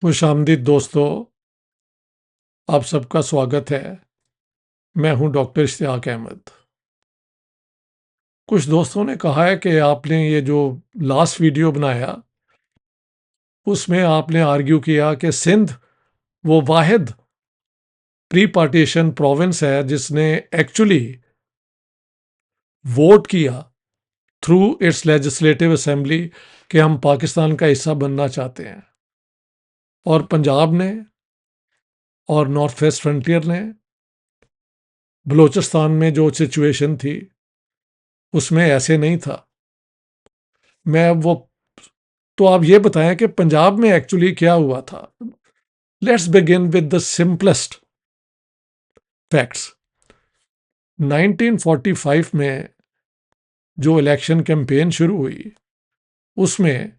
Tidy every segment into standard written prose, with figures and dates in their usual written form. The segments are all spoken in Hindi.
खुशामदीद दोस्तों, आप सबका स्वागत है। मैं हूं डॉक्टर इश्तियाक अहमद। कुछ दोस्तों ने कहा है कि आपने ये जो लास्ट वीडियो बनाया, उसमें आपने आर्ग्यू किया कि सिंध वो वाहिद प्री पार्टीशन प्रोविंस है जिसने एक्चुअली वोट किया थ्रू इट्स लेजिस्लेटिव असेंबली कि हम पाकिस्तान का हिस्सा बनना चाहते हैं, और पंजाब ने और नॉर्थ वेस्ट फ्रंटियर ने बलूचिस्तान में जो सिचुएशन थी उसमें ऐसे नहीं था। मैं वो तो आप ये बताएं कि पंजाब में एक्चुअली क्या हुआ था। Let's begin with the simplest facts. 1945 में जो इलेक्शन कैंपेन शुरू हुई, उसमें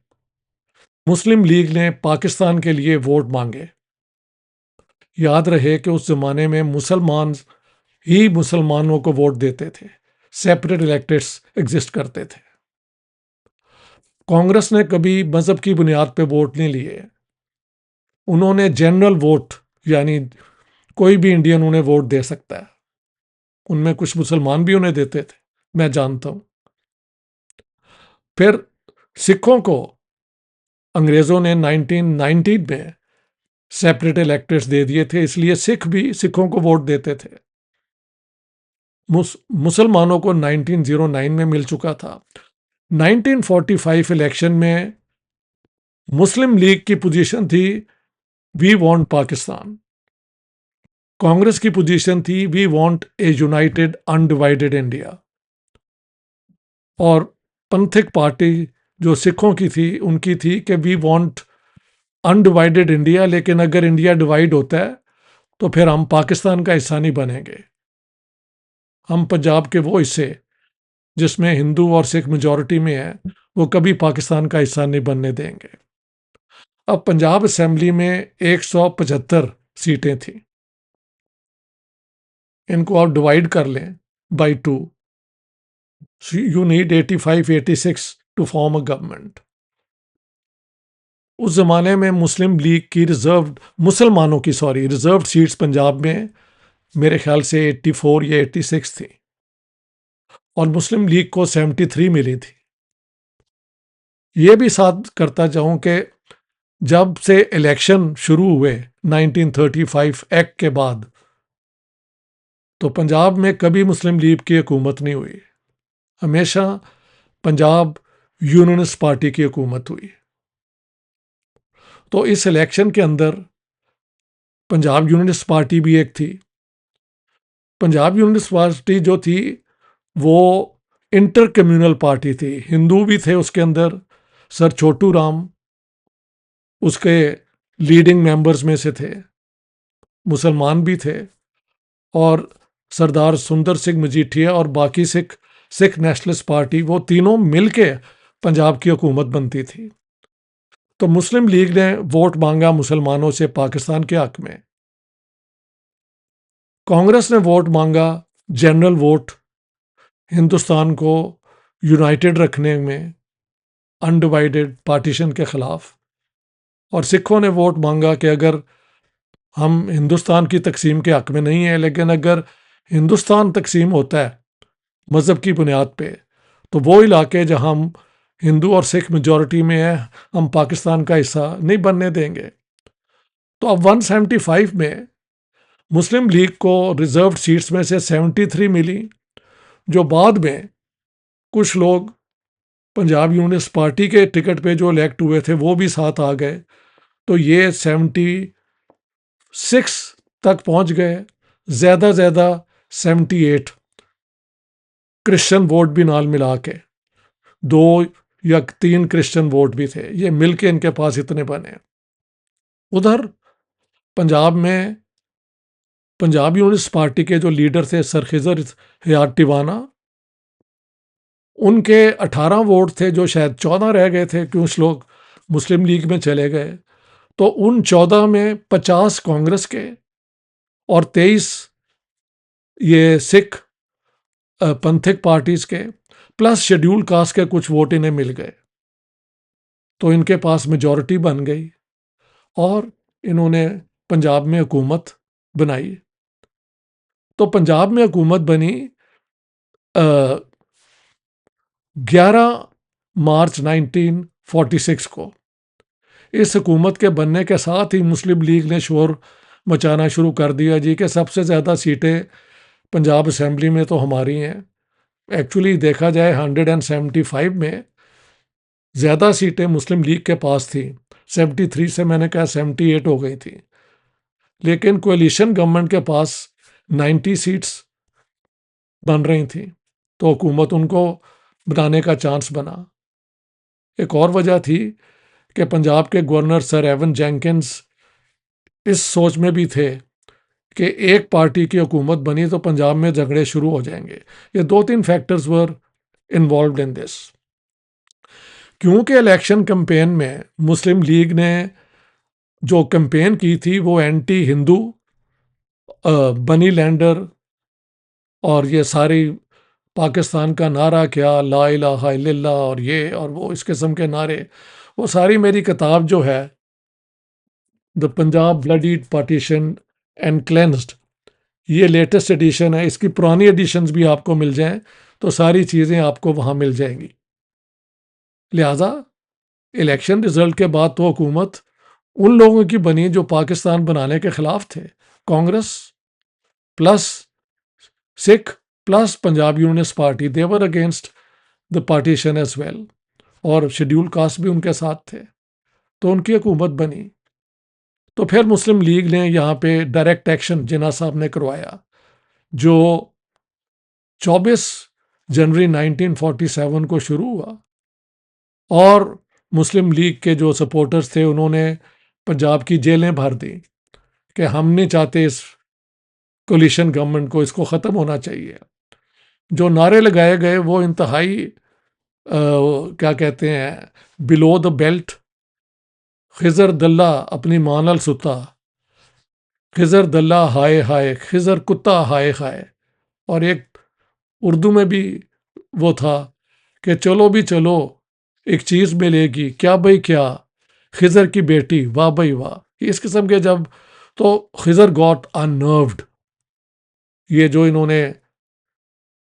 मुस्लिम लीग ने पाकिस्तान के लिए वोट मांगे। याद रहे कि उस जमाने में मुसलमान ही मुसलमानों को वोट देते थे, सेपरेट इलेक्टेड्स एग्जिस्ट करते थे। कांग्रेस ने कभी मजहब की बुनियाद पर वोट नहीं लिए। उन्होंने जनरल वोट, यानी कोई भी इंडियन उन्हें वोट दे सकता है। उनमें कुछ मुसलमान भी उन्हें देते थे, मैं जानता हूं। फिर सिखों को अंग्रेजों ने 1919 में सेपरेट इलेक्टर्स दे दिए थे, इसलिए सिख भी सिखों को वोट देते थे। मुसलमानों को 1909 में मिल चुका था। 1945 इलेक्शन में मुस्लिम लीग की पोजीशन थी वी वांट पाकिस्तान। कांग्रेस की पोजीशन थी we want a united undivided India. और पंथिक पार्टी जो सिखों की थी, उनकी थी कि वी वांट अनडिवाइडेड इंडिया, लेकिन अगर इंडिया डिवाइड होता है तो फिर हम पाकिस्तान का हिस्सा नहीं बनेंगे। हम पंजाब के वो हिस्से जिसमें हिंदू और सिख मेजॉरिटी में है, वो कभी पाकिस्तान का हिस्सा नहीं बनने देंगे। अब पंजाब असेंबली में 175 सीटें थी। इनको आप डिवाइड कर लें by 2, you need 85-86 to form a government. उस जमाने में मुस्लिम लीग की रिजर्व्ड सीट्स पंजाब में मेरे ख्याल से 84 या 86 थी, और मुस्लिम लीग को 73 मिली थी। ये भी साथ करता जाऊं कि जब से इलेक्शन शुरू हुए 1935 एक्ट के बाद, तो पंजाब में कभी मुस्लिम लीग की हुकूमत नहीं हुई। हमेशा पंजाब यूनियनिस्ट पार्टी की हुकूमत हुई। तो इस इलेक्शन के अंदर पंजाब यूनियनिस्ट पार्टी भी एक थी। पंजाब यूनियनिस्ट पार्टी जो थी वो इंटर कम्युनल पार्टी थी। हिंदू भी थे उसके अंदर, सर छोटू राम उसके लीडिंग मेंबर्स में से थे, मुसलमान भी थे, और सरदार सुंदर सिंह मजीठिया और बाकी सिख नेशनलिस्ट पार्टी, वो तीनों मिलके पंजाब की हुकूमत बनती थी। तो मुस्लिम लीग ने वोट मांगा मुसलमानों से पाकिस्तान के हक में। कांग्रेस ने वोट मांगा जनरल वोट, हिंदुस्तान को यूनाइटेड रखने में, अनडिवाइडेड पार्टीशन के खिलाफ। और सिखों ने वोट मांगा कि अगर हम हिंदुस्तान की तकसीम के हक में नहीं है, लेकिन अगर हिंदुस्तान तकसीम होता है मज़हब की बुनियाद पे, तो वो इलाके जहां हम हिंदू और सिख मेजॉरिटी में है, हम पाकिस्तान का हिस्सा नहीं बनने देंगे। तो अब 175 में मुस्लिम लीग को रिजर्व्ड सीट्स में से 73 मिली, जो बाद में कुछ लोग पंजाब यूनियनिस्ट पार्टी के टिकट पे जो इलेक्ट हुए थे वो भी साथ आ गए। तो ये 76 तक पहुंच गए, ज़्यादा 78 क्रिश्चियन वोट भी नाल मिला के, 2 या 3 क्रिश्चियन वोट भी थे, ये मिलके इनके पास इतने बने। उधर पंजाब में पंजाब यूनिस्ट पार्टी के जो लीडर थे सर खिजर हयात टिवाना, उनके 18 वोट थे, जो शायद 14 रह गए थे, कुछ लोग मुस्लिम लीग में चले गए। तो उन 14 में 50 कांग्रेस के और 23 ये सिख पंथिक पार्टीज के, प्लस शेड्यूल कास्ट के कुछ वोट इन्हें मिल गए। तो इनके पास मेजॉरिटी बन गई। और इन्होंने पंजाब में हुकूमत बनाई। तो पंजाब में हुकूमत बनी 11 मार्च 1946 को। इस हुकूमत के बनने के साथ ही मुस्लिम लीग ने शोर मचाना शुरू कर दिया जी कि सबसे ज़्यादा सीटें पंजाब असेंबली में तो हमारी हैं। एक्चुअली देखा जाए 175 में ज़्यादा सीटें मुस्लिम लीग के पास थी। 73 से मैंने कहा 78 हो गई थी, लेकिन कोalition गवर्नमेंट के पास 90 सीट्स बन रही थी, तो हुकूमत उनको बनाने का चांस बना। एक और वजह थी कि पंजाब के गवर्नर सर एवन जेंकिंस इस सोच में भी थे कि एक पार्टी की हुकूमत बनी तो पंजाब में झगड़े शुरू हो जाएंगे। ये 2-3 factors were involve in this. क्योंकि इलेक्शन कैंपेन में मुस्लिम लीग ने जो कैंपेन की थी वो एंटी हिंदू, बनी लैंडर और ये सारी पाकिस्तान का नारा क्या, ला इलाहा इल्लल्लाह और ये और वो इस किस्म के नारे, वो सारी मेरी किताब जो है the Punjab bloodied partition and cleansed, ये लेटेस्ट एडिशन है। इसकी पुरानी एडिशंस भी आपको मिल जाएं तो सारी चीज़ें आपको वहाँ मिल जाएंगी। लिहाजा इलेक्शन रिजल्ट के बाद तो हुकूमत उन लोगों की बनी जो पाकिस्तान बनाने के खिलाफ थे। Congress plus Sikh plus Punjab unionist party, they're against the partition as well, और शेड्यूल कास्ट भी उनके साथ थे, तो उनकी हुकूमत बनी। तो फिर मुस्लिम लीग ने यहाँ पे डायरेक्ट एक्शन जिन्ना साहब ने करवाया, जो 24 जनवरी 1947 को शुरू हुआ। और मुस्लिम लीग के जो सपोर्टर्स थे उन्होंने पंजाब की जेलें भर दी कि हम नहीं चाहते इस कोलिशन गवर्नमेंट को, इसको ख़त्म होना चाहिए। जो नारे लगाए गए वो इंतहाई क्या कहते हैं, बिलो द बेल्ट, खिजर दल्ला अपनी मां नाल सुता, खिजर दल्ला हाय हाय, खिजर कुत्ता हाय हाय। और एक उर्दू में भी वो था कि चलो भी चलो एक चीज़ मिलेगी, क्या भाई क्या, खिजर की बेटी वाह भाई वाह, इस किस्म के जब, तो खिजर गॉट अनर्व्ड। ये जो इन्होंने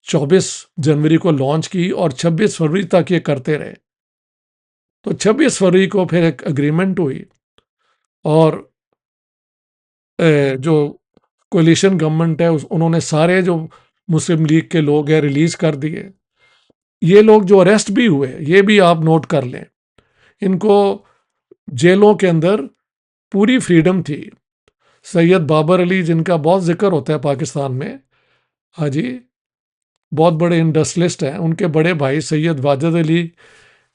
24 जनवरी को लॉन्च की और 26 फरवरी तक ये करते रहे, तो 26 फरवरी को फिर एक अग्रीमेंट हुई और जो कोलिशन गवर्नमेंट है उन्होंने सारे जो मुस्लिम लीग के लोग हैं रिलीज कर दिए। ये लोग जो अरेस्ट भी हुए, ये भी आप नोट कर लें, इनको जेलों के अंदर पूरी फ्रीडम थी। सैयद बाबर अली, जिनका बहुत जिक्र होता है पाकिस्तान में, हाँ जी, बहुत बड़े इंडस्ट्रियलिस्ट हैं, उनके बड़े भाई सैयद वाजिद अली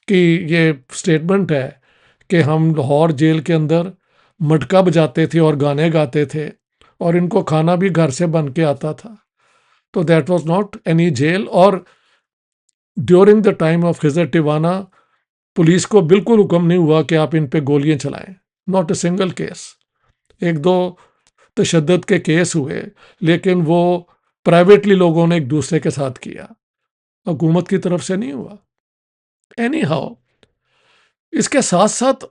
की ये स्टेटमेंट है कि हम लाहौर जेल के अंदर मटका बजाते थे और गाने गाते थे और इनको खाना भी घर से बन के आता था। तो that was not any jail. और during the time of Khizar Tiwana police को बिल्कुल हुक्म नहीं हुआ कि आप इन पे गोलियां चलाएं, नॉट अ सिंगल केस। एक दो तशद्दुद के केस हुए, लेकिन वो प्राइवेटली लोगों ने एक दूसरे के साथ किया, हुकूमत की तरफ से नहीं हुआ। एनी हाउ, इसके साथ साथ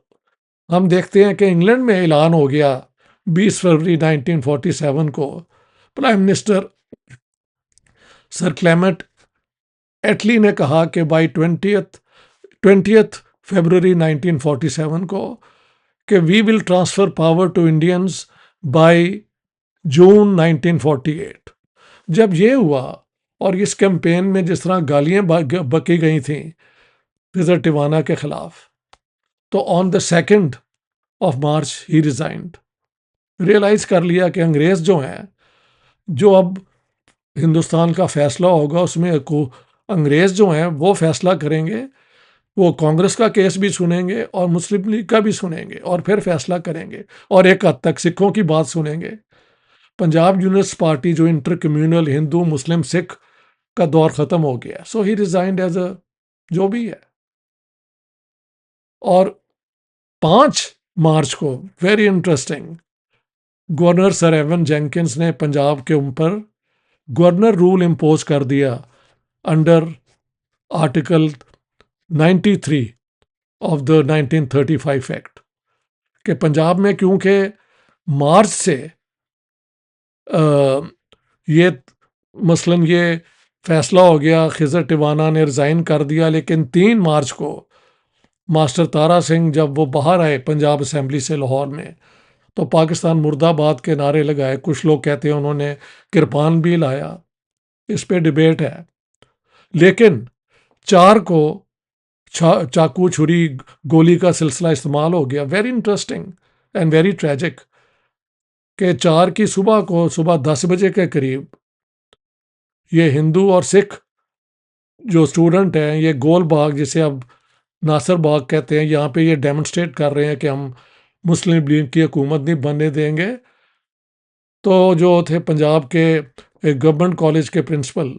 हम देखते हैं कि इंग्लैंड में ऐलान हो गया 20 फरवरी 1947 को, prime minister sir Clement Attlee ने कहा कि बाई 20th फरवरी 1947 को कि we will transfer power to Indians by June 1948। जब ये हुआ और इस कैंपेन में जिस तरह गालियां बकी गई थी खिजर टिवाना के खिलाफ, तो on the 2nd of March he resigned. Realise कर लिया कि अंग्रेज जो हैं, जो अब हिंदुस्तान का फैसला होगा उसमें को अंग्रेज जो हैं वो फैसला करेंगे, वो कांग्रेस का केस भी सुनेंगे और मुस्लिम लीग का भी सुनेंगे और फिर फैसला करेंगे और एक हद तक सिखों की बात सुनेंगे। पंजाब यूनियनिस्ट पार्टी जो इंटर कम्युनल हिंदू मुस्लिम सिख का दौर खत्म हो गया, सो ही रिजाइंड एज अ जो भी है। और 5 मार्च को very interesting, governor sir Evan Jenkins ने पंजाब के ऊपर गवर्नर रूल इम्पोज कर दिया under article 93 of the 1935 act कि पंजाब में क्योंकि मार्च से ये मसलन ये फैसला हो गया, खिज़र टिवाना ने रिज़ाइन कर दिया, लेकिन 3 मार्च को मास्टर तारा सिंह जब वो बाहर आए पंजाब असेंबली से लाहौर में, तो पाकिस्तान मुर्दाबाद के नारे लगाए। कुछ लोग कहते हैं उन्होंने किरपान भी लाया, इस पे डिबेट है। लेकिन 4 को चाकू छुरी गोली का सिलसिला इस्तेमाल हो गया। Very interesting and very tragic कि 4 की सुबह को, सुबह 10 बजे के करीब, ये हिंदू और सिख जो स्टूडेंट हैं, ये गोल बाग, जिसे अब नासिर बाग कहते हैं, यहाँ पे ये डेमोन्स्ट्रेट कर रहे हैं कि हम मुस्लिम लीग की हुकूमत नहीं बनने देंगे। तो जो थे पंजाब के एक गवर्नमेंट कॉलेज के प्रिंसिपल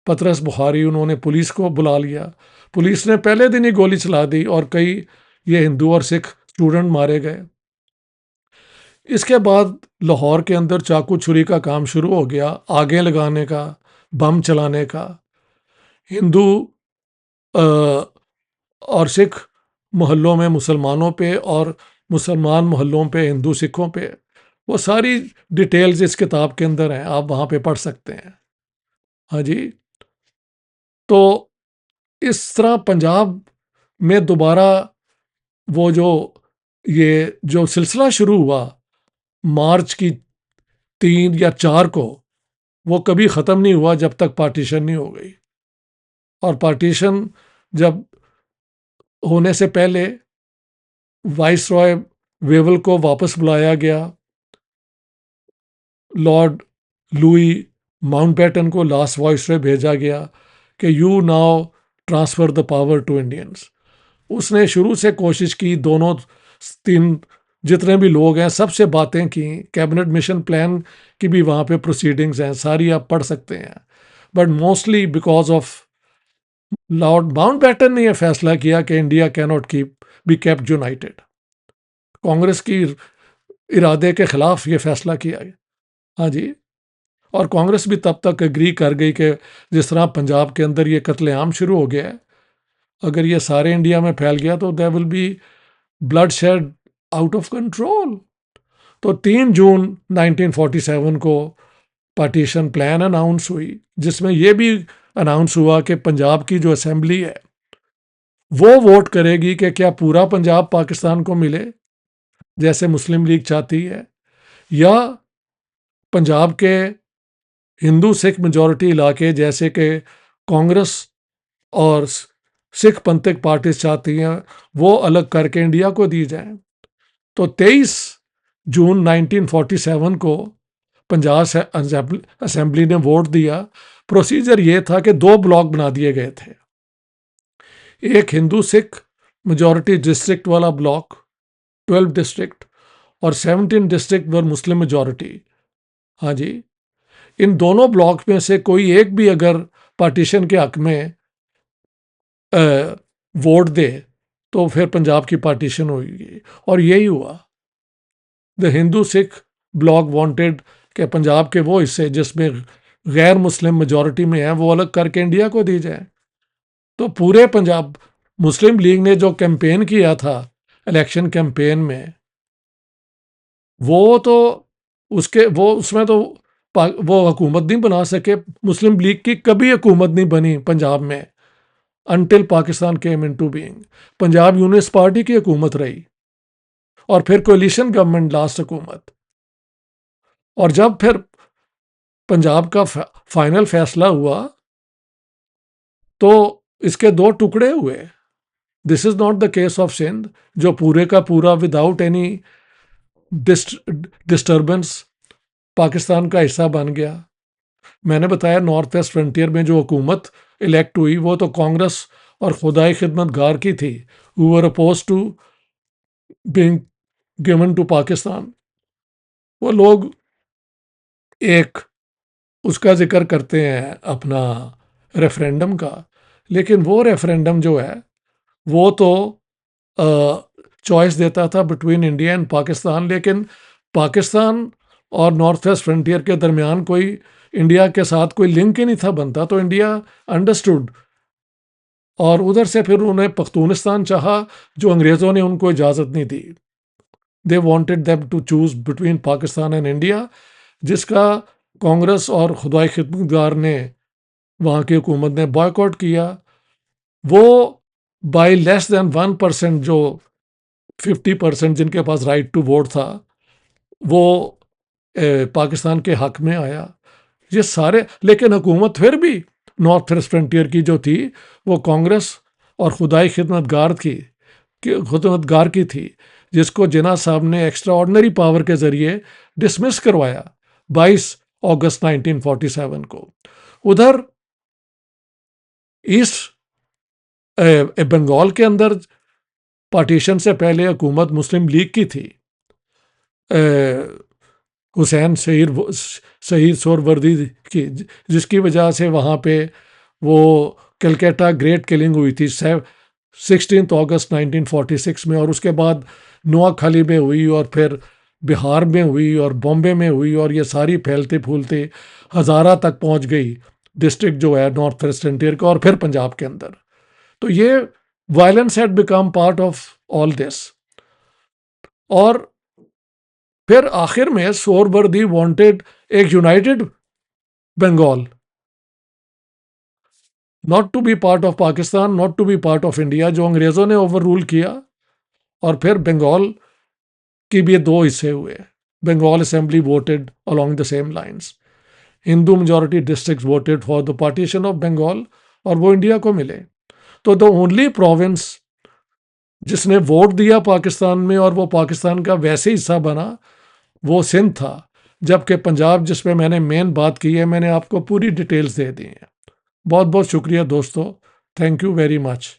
पतरस बुखारी, उन्होंने पुलिस को बुला लिया। पुलिस ने पहले दिन ही गोली चला दी और कई ये हिंदू और सिख स्टूडेंट मारे गए। इसके बाद लाहौर के अंदर चाकू छुरी का काम शुरू हो गया, आगे लगाने का, बम चलाने का। हिंदू और सिख मोहल्लों में मुसलमानों पे और मुसलमान मोहल्लों पे हिंदू सिखों पे, वो सारी डिटेल्स इस किताब के अंदर हैं, आप वहाँ पे पढ़ सकते हैं। हाँ जी। तो इस तरह पंजाब में दोबारा वो ये जो सिलसिला शुरू हुआ मार्च की 3 या 4 को, वो कभी ख़त्म नहीं हुआ जब तक पार्टीशन नहीं हो गई। और पार्टीशन जब होने से पहले वाइस रॉय वेवल को वापस बुलाया गया, लॉर्ड लुई माउंटबेटन को लास्ट वाइस रॉय भेजा गया कि you now transfer the power to Indians. उसने शुरू से कोशिश की, दोनों 3 जितने भी लोग हैं सबसे बातें की, कैबिनेट मिशन प्लान की भी वहाँ पे प्रोसीडिंग्स हैं, सारी आप पढ़ सकते हैं। But mostly because of Lord Mountbatten ने यह फैसला किया कि India cannot be kept United. Congress की इरादे के खिलाफ ये फैसला किया गया। हाँ जी। और कांग्रेस भी तब तक एग्री कर गई कि जिस तरह पंजाब के अंदर ये कत्लेआम शुरू हो गया है, अगर ये सारे इंडिया में फैल गया तो there will be bloodshed out of control. तो 3 जून 1947 को पार्टीशन प्लान अनाउंस हुई, जिसमें यह भी अनाउंस हुआ कि पंजाब की जो असेंबली है वो वोट करेगी कि क्या पूरा पंजाब पाकिस्तान को मिले जैसे मुस्लिम लीग चाहती है, या पंजाब के हिंदू सिख मेजॉरिटी इलाके जैसे कि कांग्रेस और सिख पंथिक पार्टी चाहती हैं वो अलग करके इंडिया को दी जाए। तो 23 जून 1947 को पंजाब असेंबली ने वोट दिया। प्रोसीजर ये था कि 2 ब्लॉक बना दिए गए थे, एक हिंदू सिख मेजॉरिटी डिस्ट्रिक्ट वाला ब्लॉक 12 डिस्ट्रिक्ट, और 17 डिस्ट्रिक्ट वर मुस्लिम मेजॉरिटी। हाँ जी। इन दोनों ब्लॉक में से कोई एक भी अगर पार्टीशन के हक में वोट दे तो फिर पंजाब की पार्टीशन होगी, और यही हुआ। The Hindu Sikh block wanted कि पंजाब के वो हिस्से जिसमें गैर मुस्लिम मेजॉरिटी में है वो अलग करके इंडिया को दी जाए। तो पूरे पंजाब मुस्लिम लीग ने जो कैंपेन किया था इलेक्शन कैंपेन में, वो तो उसमें तो वो हुकूमत नहीं बना सके। मुस्लिम लीग की कभी हुकूमत नहीं बनी पंजाब में until Pakistan came into being. Punjab Unionist party की हुकूमत रही और फिर कोलिशन गवर्नमेंट लास्ट हुकूमत। और जब फिर पंजाब का फाइनल फैसला हुआ तो इसके 2 टुकड़े हुए। This is not the case of Sindh जो पूरे का पूरा विदाउट एनी डिस्टर्बेंस पाकिस्तान का हिस्सा बन गया। मैंने बताया नॉर्थ वेस्ट फ्रंटियर में जो हुकूमत इलेक्ट हुई वो तो कांग्रेस और खुदाई खिदमतगार की थी, who were oppose to being given to Pakistan. वो लोग एक उसका जिक्र करते हैं अपना रेफरेंडम का, लेकिन वो रेफरेंडम जो है वो तो चॉइस देता था बिटवीन इंडिया एंड पाकिस्तान, लेकिन पाकिस्तान और नॉर्थ वेस्ट फ्रंटियर के दरमियान कोई इंडिया के साथ कोई लिंक ही नहीं था बनता। तो इंडिया अंडरस्टूड, और उधर से फिर उन्हें पख्तूनिस्तान चाहा जो अंग्रेज़ों ने उनको इजाज़त नहीं दी। They wanted them to choose between Pakistan and India, जिसका कांग्रेस और खुदाई खिदमतगार ने, वहाँ की हुकूमत ने बॉयकॉट किया। वो बाय लेस देन 1%, जो 50% जिनके पास राइट टू वोट था, वो पाकिस्तान के हक में आया। ये सारे, लेकिन हुकूमत फिर भी नॉर्थ वेस्ट फ्रंटियर की जो थी, वो कांग्रेस और खुदाई खिदमतगार की थी, जिसको जिन्ना साहब ने एक्स्ट्रा ऑर्डनरी पावर के जरिए डिसमिस करवाया 22 अगस्त 1947 को। उधर ईस्ट बंगाल के अंदर पार्टीशन से पहले हुकूमत मुस्लिम लीग की थी। हुसैन शहीद सोहरवर्दी की, जिसकी वजह से वहाँ पे वो कलकत्ता ग्रेट किलिंग हुई थी 16 अगस्त 1946 में, और उसके बाद नोआखाली में हुई, और फिर बिहार में हुई, और बॉम्बे में हुई, और ये सारी फैलते फूलते हज़ारा तक पहुँच गई डिस्ट्रिक्ट जो है नॉर्थ वेस्ट फ्रंटियर का, और फिर पंजाब के अंदर। तो ये violence had become part of all this. और फिर आखिर में सोहरवर्दी वांटेड एक united Bengal, not to be part of Pakistan, not to be part of India, जो अंग्रेजों ने ओवर रूल किया। और फिर बंगाल की भी दो हिस्से हुए। Bengal assembly voted along the same lines. Hindu majority district voted for the partition of Bengal, और वो इंडिया को मिले। तो द ओनली प्रोविंस जिसने वोट दिया पाकिस्तान में और वो पाकिस्तान का वैसे हिस्सा बना, वो सिंध था। जबकि पंजाब, जिसमें मैंने मेन बात की है, मैंने आपको पूरी डिटेल्स दे दी हैं। बहुत बहुत शुक्रिया दोस्तों, थैंक यू वेरी मच।